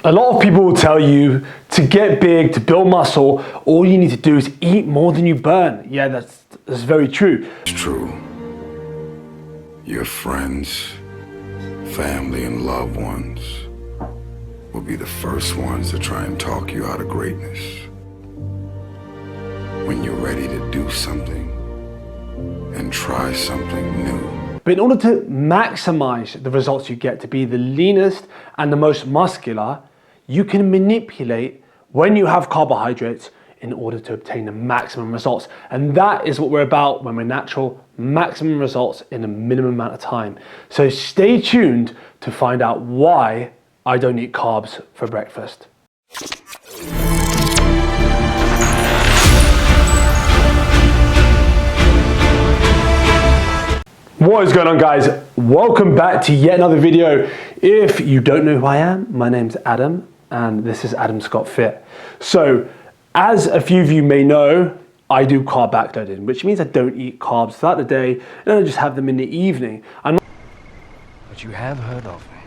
A lot of people will tell you to get big, to build muscle, all you need to do is eat more than you burn. Yeah, that's very true. It's true. Your friends, family, and loved ones will be the first ones to try and talk you out of greatness. When you're ready to do something and try something new. But in order to maximize the results you get, to be the leanest and the most muscular, you can manipulate when you have carbohydrates in order to obtain the maximum results. And that is what we're about when we're natural, maximum results in a minimum amount of time. So stay tuned to find out why I don't eat carbs for breakfast. What is going on, guys? Welcome back to yet another video. If you don't know who I am, my name's Adam and this is Adam Scott Fit. So as a few of you may know, I do carb backloading, which means I don't eat carbs throughout the day and I just have them in the evening. But you have heard of me.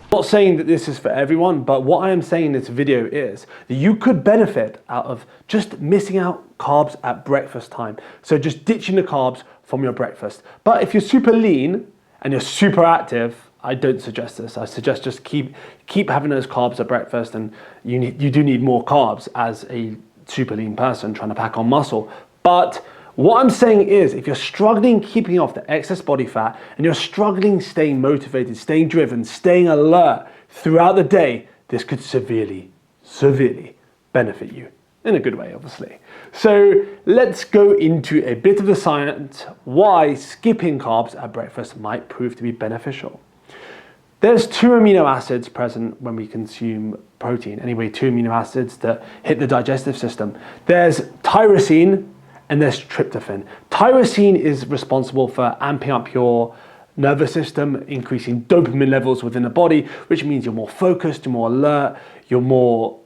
I'm not saying that this is for everyone, but what I am saying in this video is that you could benefit out of just missing out carbs at breakfast time. So just ditching the carbs from your breakfast. But if you're super lean and you're super active, I don't suggest this. I suggest just keep having those carbs at breakfast, and you do need more carbs as a super lean person trying to pack on muscle. But what I'm saying is, if you're struggling keeping off the excess body fat and you're struggling staying motivated, staying driven, staying alert throughout the day, this could severely benefit you. In a good way, obviously. So let's go into a bit of the science why skipping carbs at breakfast might prove to be beneficial. There's 2 amino acids present when we consume protein. Anyway, 2 amino acids that hit the digestive system. There's tyrosine and there's tryptophan. Tyrosine is responsible for amping up your nervous system, increasing dopamine levels within the body, which means you're more focused, you're more alert, you're more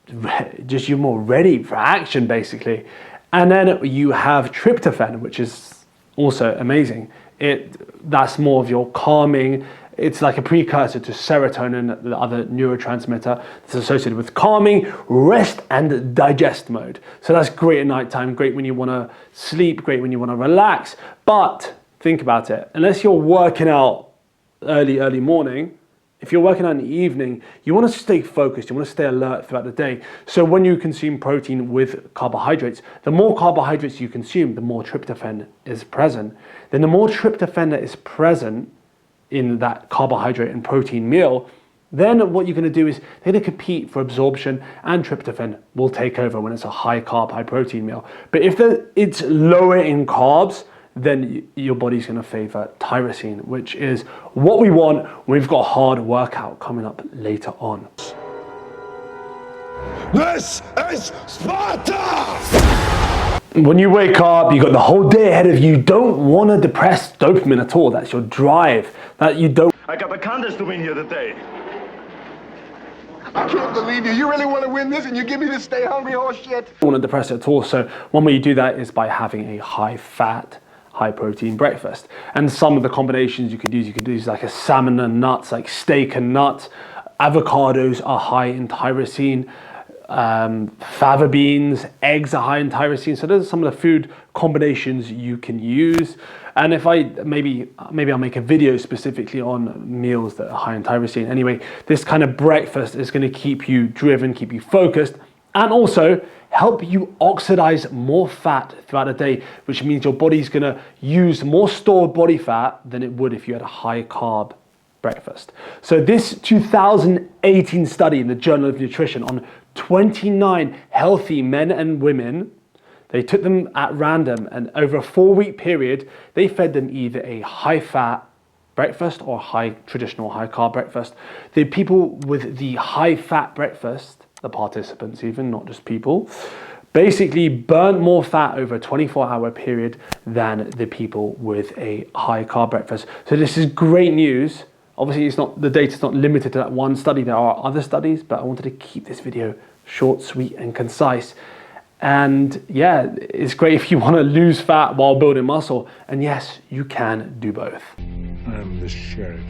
ready for action, basically. And then you have tryptophan, which is also amazing. That's more of your calming. It's like a precursor to serotonin, the other neurotransmitter that's associated with calming, rest, and digest mode. So that's great at nighttime, great when you want to sleep, great when you want to relax. But think about it, unless you're working out early morning, if you're working out in the evening, you want to stay focused, you want to stay alert throughout the day. So when you consume protein with carbohydrates, the more carbohydrates you consume, the more tryptophan is present. Then the more tryptophan that is present in that carbohydrate and protein meal, then what you're going to do is they're going to compete for absorption, and tryptophan will take over when it's a high carb, high protein meal. But if it's lower in carbs, then your body's going to favor tyrosine, which is what we want when we've got a hard workout coming up later on. This is Sparta! When you wake up, you've got the whole day ahead of you. You don't want to depress dopamine at all. That's your drive. That you don't. I got the contest to win here today. I can't believe you. You really want to win this and you give me this stay hungry horse shit? Don't want to depress it at all. So one way you do that is by having a high fat, high protein breakfast. And some of the combinations you could use like a salmon and nuts, like steak and nuts. Avocados are high in tyrosine. Fava beans, eggs are high in tyrosine. So those are some of the food combinations you can use. And if maybe I'll make a video specifically on meals that are high in tyrosine. Anyway, this kind of breakfast is going to keep you driven, keep you focused, and also help you oxidize more fat throughout the day, which means your body's going to use more stored body fat than it would if you had a high carb breakfast. So this 2018 study in the Journal of Nutrition on 29 healthy men and women, they took them at random, and over a 4-week period, they fed them either a high-fat breakfast or traditional high-carb breakfast. The people with the high-fat breakfast, the participants even, not just people, basically burnt more fat over a 24-hour period than the people with a high-carb breakfast. So this is great news. Obviously, the data's not limited to that one study. There are other studies, but I wanted to keep this video short, sweet, and concise. And yeah, it's great if you want to lose fat while building muscle. And yes, you can do both. I'm the sheriff.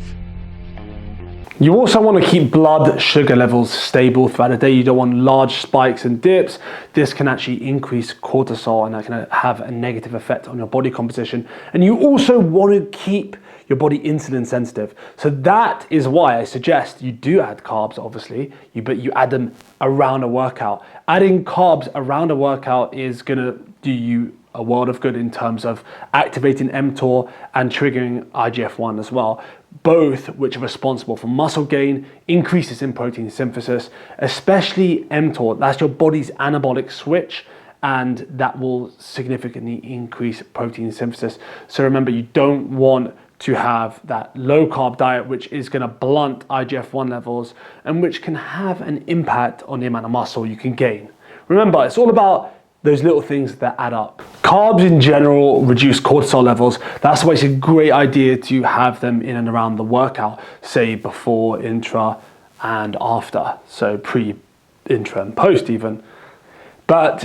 You also want to keep blood sugar levels stable throughout the day. You don't want large spikes and dips. This can actually increase cortisol and that can have a negative effect on your body composition. And you also want to keep your body insulin sensitive. So that is why I suggest you do add carbs, obviously, but you add them around a workout. Adding carbs around a workout is going to do you a world of good in terms of activating mTOR and triggering IGF-1 as well, both which are responsible for muscle gain, increases in protein synthesis, especially mTOR. That's your body's anabolic switch, and that will significantly increase protein synthesis. So remember, you don't want to have that low carb diet, which is going to blunt IGF-1 levels and which can have an impact on the amount of muscle you can gain. Remember, it's all about those little things that add up. Carbs in general reduce cortisol levels. That's why it's a great idea to have them in and around the workout, say before, intra, and after. So pre, intra, and post even. But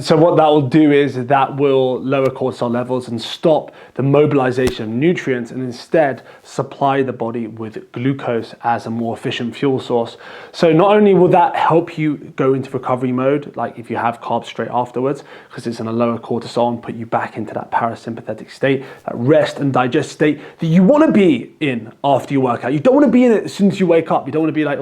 so what that will do is that will lower cortisol levels and stop the mobilization of nutrients and instead supply the body with glucose as a more efficient fuel source. So not only will that help you go into recovery mode, like if you have carbs straight afterwards, because it's in a lower cortisol and put you back into that parasympathetic state, that rest and digest state that you want to be in after your workout. You don't want to be in it as soon as you wake up. You don't want to be like,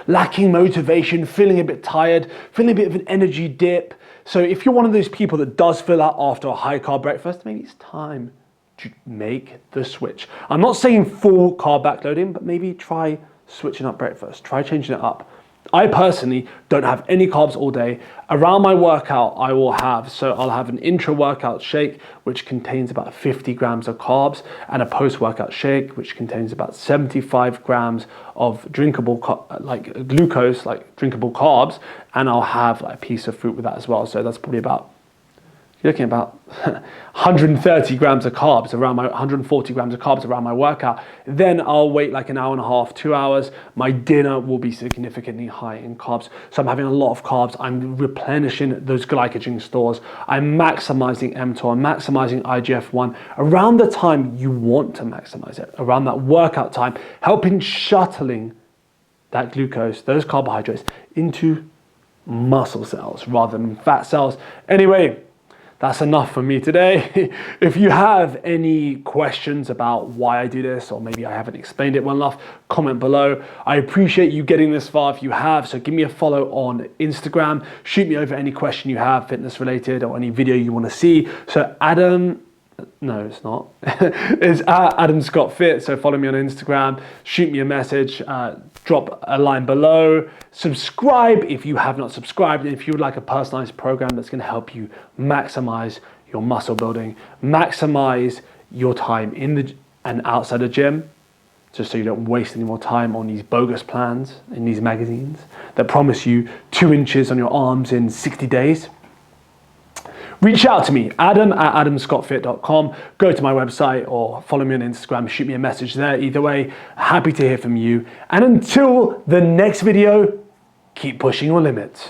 lacking motivation, feeling a bit tired, feeling a bit of an energy dip. So if you're one of those people that does feel out after a high carb breakfast, maybe it's time to make the switch. I'm not saying full carb backloading, but maybe try switching up breakfast, try changing it up. I personally don't have any carbs all day. Around my workout, I'll have an intra-workout shake, which contains about 50 grams of carbs, and a post-workout shake, which contains about 75 grams of drinkable, glucose, like drinkable carbs, and I'll have like a piece of fruit with that as well. So that's probably about, you're looking at about 130 grams of carbs around my 140 grams of carbs around my workout. Then I'll wait like an hour and a half, 2 hours. My dinner will be significantly high in carbs. So I'm having a lot of carbs. I'm replenishing those glycogen stores. I'm maximizing mTOR, I'm maximizing IGF-1 around the time you want to maximize it, around that workout time, helping shuttling that glucose, those carbohydrates into muscle cells rather than fat cells. Anyway, that's enough for me today. If you have any questions about why I do this, or maybe I haven't explained it well enough, comment below. I appreciate you getting this far if you have, so give me a follow on Instagram. Shoot me over any question you have, fitness related, or any video you want to see. So no, it's not. It's at Adam Scott Fit. So follow me on Instagram, shoot me a message, drop a line below, subscribe if you have not subscribed, and if you would like a personalized program that's going to help you maximize your muscle building, maximize your time in the and outside the gym, just so you don't waste any more time on these bogus plans in these magazines that promise you 2 inches on your arms in 60 days. Reach out to me, adam@adamscottfit.com. Go to my website or follow me on Instagram, shoot me a message there. Either way, happy to hear from you. And until the next video, keep pushing your limits.